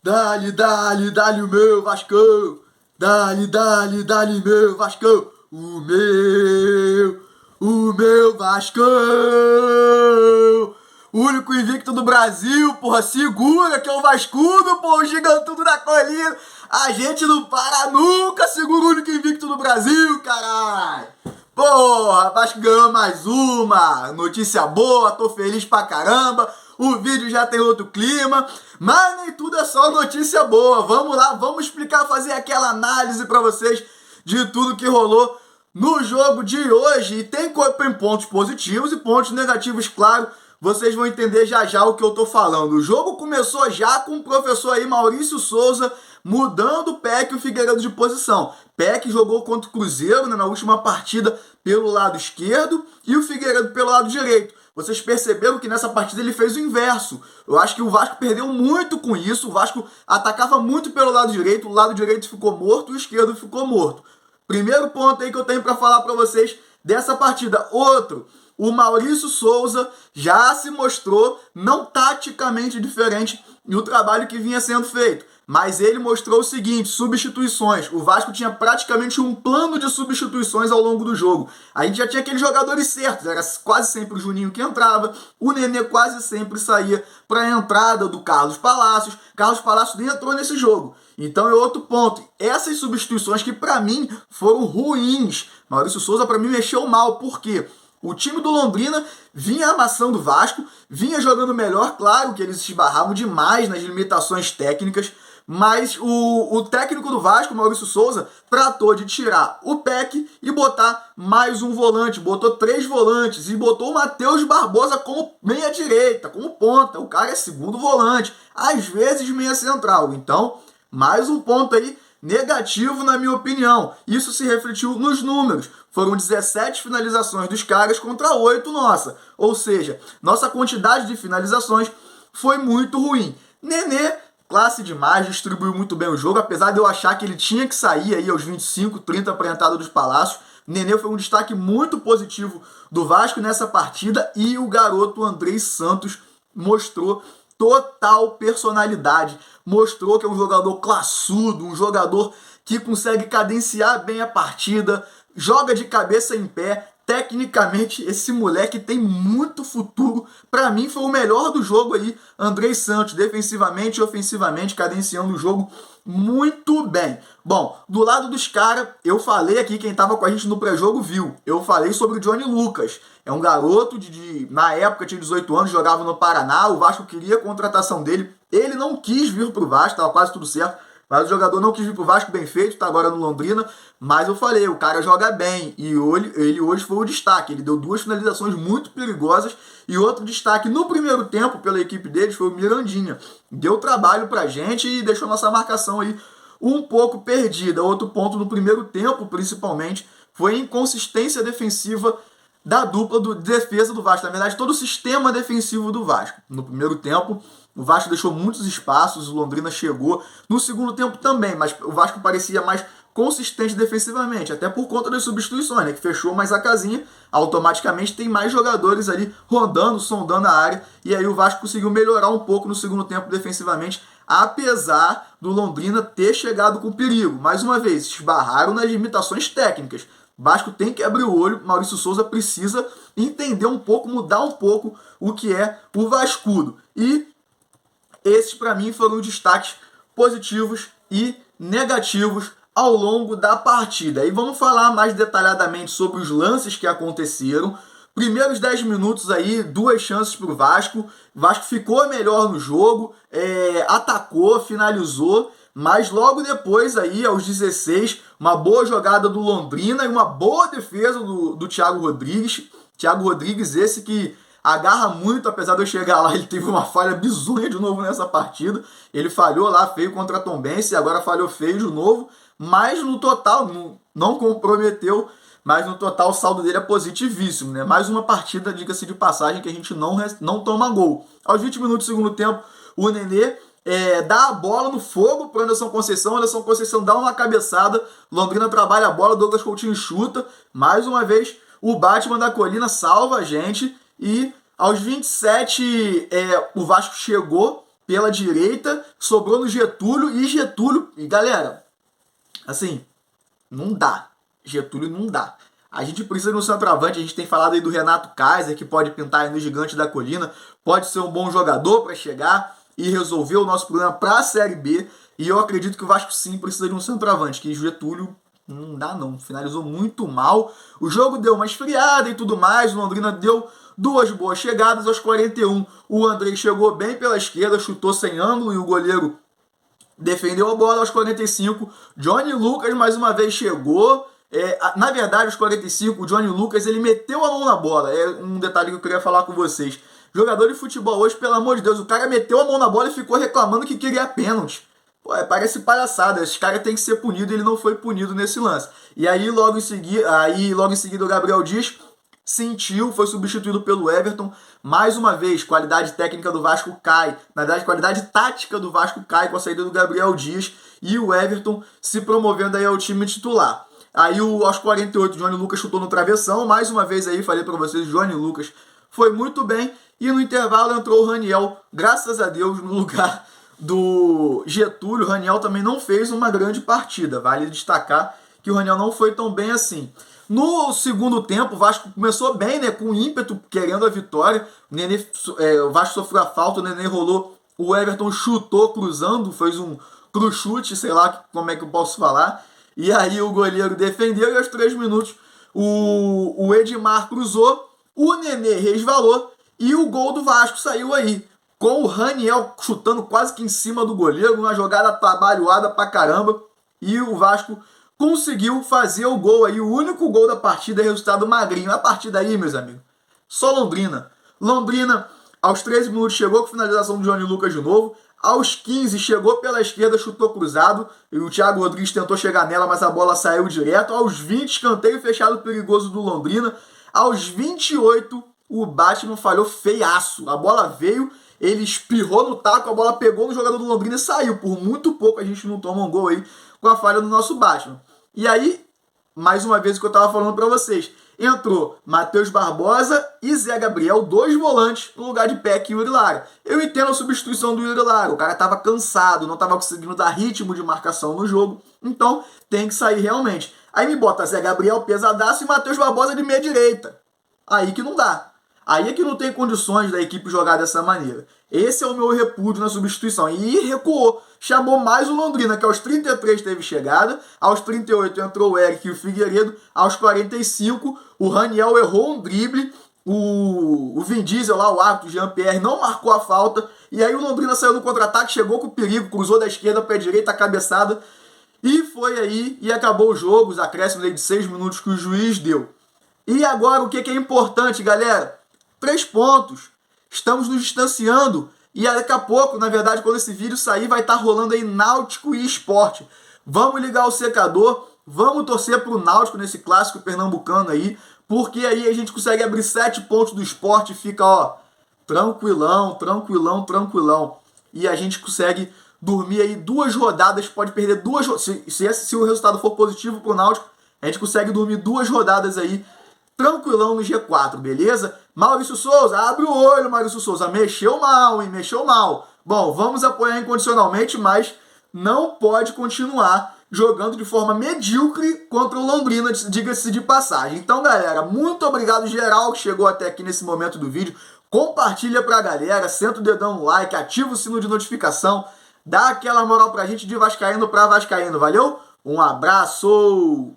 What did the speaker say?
Dale, dale, dale o meu Vascão. Dale, dale, dale meu Vascão. O meu Vascão. O único invicto do Brasil, porra. Segura que é o Vascudo, porra. O gigantudo da colina. A gente não para nunca. Segura o único invicto do Brasil, caralho. Porra, Vasco ganhou mais uma. Notícia boa, tô feliz pra caramba. O vídeo já tem outro clima, mas nem tudo é só notícia boa. Vamos lá, vamos explicar, fazer aquela análise pra vocês de tudo que rolou no jogo de hoje. E tem pontos positivos e pontos negativos, claro. Vocês vão entender já já o que eu tô falando. O jogo começou já com o professor aí, Maurício Souza, mudando o Peck e o Figueiredo de posição. Peck jogou contra o Cruzeiro, né, na última partida pelo lado esquerdo e o Figueiredo pelo lado direito. Vocês perceberam que nessa partida ele fez o inverso. Eu acho que o Vasco perdeu muito com isso. O Vasco atacava muito pelo lado direito, o lado direito ficou morto, o esquerdo ficou morto. Primeiro ponto aí que eu tenho para falar para vocês dessa partida. Outro, o Maurício Souza já se mostrou não taticamente diferente no trabalho que vinha sendo feito. Mas ele mostrou o seguinte, substituições. O Vasco tinha praticamente um plano de substituições ao longo do jogo. A gente já tinha aqueles jogadores certos, era quase sempre o Juninho que entrava, o Nenê quase sempre saía para a entrada do Carlos Palacios. Carlos Palacios nem entrou nesse jogo. Então é outro ponto. Essas substituições que para mim foram ruins. Maurício Souza para mim mexeu mal, por quê? O time do Londrina vinha amassando o Vasco, vinha jogando melhor, claro que eles esbarravam demais nas limitações técnicas, mas o técnico do Vasco, Maurício Souza, tratou de tirar o Peck e botar mais um volante, botou 3 volantes e botou o Matheus Barbosa como meia direita, como ponta. O cara é segundo volante, às vezes meia central. Então, mais um ponto aí negativo na minha opinião. Isso se refletiu nos números. Foram 17 finalizações dos caras contra 8 nossa. Ou seja, nossa quantidade de finalizações foi muito ruim. Nenê, classe demais, distribuiu muito bem o jogo, apesar de eu achar que ele tinha que sair aí aos 25, 30 para a entrada dos Palácios. Nenê foi um destaque muito positivo do Vasco nessa partida e o garoto Andrei Santos mostrou total personalidade, mostrou que é um jogador classudo, um jogador que consegue cadenciar bem a partida, joga de cabeça em pé. Tecnicamente, esse moleque tem muito futuro. Para mim, foi o melhor do jogo aí, Andrei Santos, defensivamente e ofensivamente, cadenciando o jogo muito bem. Bom, do lado dos caras, eu falei aqui, quem tava com a gente no pré-jogo viu. Eu falei sobre o Johnny Lucas. É um garoto na época tinha 18 anos, jogava no Paraná, o Vasco queria a contratação dele. Ele não quis vir pro Vasco, tava quase tudo certo. Mas o jogador não quis vir pro Vasco, bem feito, tá agora no Londrina. Mas eu falei, o cara joga bem. E ele hoje foi o destaque. Ele deu 2 finalizações muito perigosas. E outro destaque no primeiro tempo pela equipe deles foi o Mirandinha. Deu trabalho pra gente e deixou nossa marcação aí um pouco perdida. Outro ponto no primeiro tempo, principalmente, foi a inconsistência defensiva da dupla de defesa do Vasco. Na verdade, todo o sistema defensivo do Vasco. No primeiro tempo, o Vasco deixou muitos espaços, o Londrina chegou. No segundo tempo também, mas o Vasco parecia mais consistente defensivamente, até por conta das substituições, né, que fechou mais a casinha, automaticamente tem mais jogadores ali rondando, sondando a área, e aí o Vasco conseguiu melhorar um pouco no segundo tempo defensivamente, apesar do Londrina ter chegado com perigo. Mais uma vez, esbarraram nas limitações técnicas. O Vasco tem que abrir o olho, Maurício Souza precisa entender um pouco, mudar um pouco o que é o Vascudo. E esses, para mim, foram destaques positivos e negativos ao longo da partida. E vamos falar mais detalhadamente sobre os lances que aconteceram. Primeiros 10 minutos aí, 2 chances para o Vasco. O Vasco ficou melhor no jogo, atacou, finalizou. Mas logo depois, aí, aos 16, uma boa jogada do Londrina e uma boa defesa do Thiago Rodrigues. Thiago Rodrigues, esse que agarra muito, apesar de eu chegar lá, ele teve uma falha bizonha de novo nessa partida. Ele falhou lá feio contra a Tombense, agora falhou feio de novo. Mas no total, não comprometeu, mas no total o saldo dele é positivíssimo, né? Mais uma partida, diga-se de passagem, que a gente não toma gol. Aos 20 minutos do segundo tempo, o Nenê dá a bola no fogo para Anderson Conceição. Anderson Conceição dá uma cabeçada, Londrina trabalha a bola, Douglas Coutinho chuta. Mais uma vez, o Batman da Colina salva a gente. E aos 27, o Vasco chegou pela direita, sobrou no Getúlio, e galera, assim, não dá. Getúlio não dá. A gente precisa de um centroavante, a gente tem falado aí do Renato Kaiser, que pode pintar aí no Gigante da Colina, pode ser um bom jogador para chegar e resolver o nosso problema para a Série B, e eu acredito que o Vasco sim precisa de um centroavante, que Getúlio não dá não, finalizou muito mal, o jogo deu uma esfriada e tudo mais, o Londrina deu duas boas chegadas aos 41, o Andrei chegou bem pela esquerda, chutou sem ângulo e o goleiro defendeu a bola aos 45, Johnny Lucas mais uma vez chegou, na verdade aos 45 o Johnny Lucas ele meteu a mão na bola, é um detalhe que eu queria falar com vocês, jogador de futebol hoje, pelo amor de Deus, o cara meteu a mão na bola e ficou reclamando que queria pênalti. Pô, parece palhaçada, esse cara tem que ser punido e ele não foi punido nesse lance. E aí logo em seguida o Gabriel Dias sentiu, foi substituído pelo Everton. Mais uma vez, qualidade técnica do Vasco cai. Na verdade, qualidade tática do Vasco cai com a saída do Gabriel Dias e o Everton se promovendo aí ao time titular. Aí aos 48, o Johnny Lucas chutou no travessão. Mais uma vez aí, falei para vocês, o Johnny Lucas foi muito bem. E no intervalo entrou o Raniel, graças a Deus, no lugar do Getúlio. O Raniel também não fez uma grande partida. Vale destacar que o Raniel não foi tão bem assim. No segundo tempo, o Vasco começou bem, né, com ímpeto, querendo a vitória. O Vasco sofreu a falta, o Nenê rolou, o Everton chutou cruzando, fez um cruchute, sei lá como é que eu posso falar. E aí o goleiro defendeu e aos 3 minutos o Edmar cruzou, o Nenê resvalou e o gol do Vasco saiu aí. Com o Raniel chutando quase que em cima do goleiro, uma jogada trabalhada pra caramba. E o Vasco conseguiu fazer o gol aí, o único gol da partida, resultado magrinho. A partir daí, meus amigos, só Londrina. Londrina, aos 13 minutos, chegou com finalização do Johnny Lucas de novo. Aos 15, chegou pela esquerda, chutou cruzado. E o Thiago Rodrigues tentou chegar nela, mas a bola saiu direto. Aos 20, escanteio fechado perigoso do Londrina. Aos 28, o Batman falhou feiaço. A bola veio, ele espirrou no taco, a bola pegou no jogador do Londrina e saiu. Por muito pouco a gente não toma um gol aí com a falha do nosso Batman. E aí, mais uma vez o que eu estava falando para vocês, entrou Matheus Barbosa e Zé Gabriel, 2 volantes, no lugar de Peck e Yuri Lara. Eu entendo a substituição do Yuri Lara, o cara estava cansado, não estava conseguindo dar ritmo de marcação no jogo, então tem que sair realmente. Aí me bota Zé Gabriel pesadaço e Matheus Barbosa de meia direita. Aí que não dá. Aí é que não tem condições da equipe jogar dessa maneira. Esse é o meu repúdio na substituição. E recuou. Chamou mais o Londrina, que aos 33 teve chegada. Aos 38 entrou o Eric e o Figueiredo. Aos 45 o Raniel errou um drible. O Vin Diesel lá, o árbitro Jean-Pierre, não marcou a falta. E aí o Londrina saiu no contra-ataque, chegou com o perigo, cruzou da esquerda para a direita, a cabeçada. E foi aí e acabou o jogo. Os acréscimos de 6 minutos que o juiz deu. E agora o que é importante, galera? 3 pontos. Estamos nos distanciando. E daqui a pouco, na verdade, quando esse vídeo sair, vai estar rolando aí Náutico e Sport. Vamos ligar o secador. Vamos torcer pro Náutico nesse clássico pernambucano aí. Porque aí a gente consegue abrir 7 pontos do Sport e fica, ó, tranquilão, tranquilão, tranquilão. E a gente consegue dormir aí 2 rodadas. Pode perder 2 rodadas. Se o resultado for positivo pro Náutico, a gente consegue dormir 2 rodadas aí tranquilão no G4, beleza? Maurício Souza, abre o olho, Maurício Souza. Mexeu mal, hein? Mexeu mal. Bom, vamos apoiar incondicionalmente, mas não pode continuar jogando de forma medíocre contra o Londrina, diga-se de passagem. Então, galera, muito obrigado geral que chegou até aqui nesse momento do vídeo. Compartilha pra galera, senta o dedão no like, ativa o sino de notificação, dá aquela moral pra gente de vascaíno pra vascaíno, valeu? Um abraço!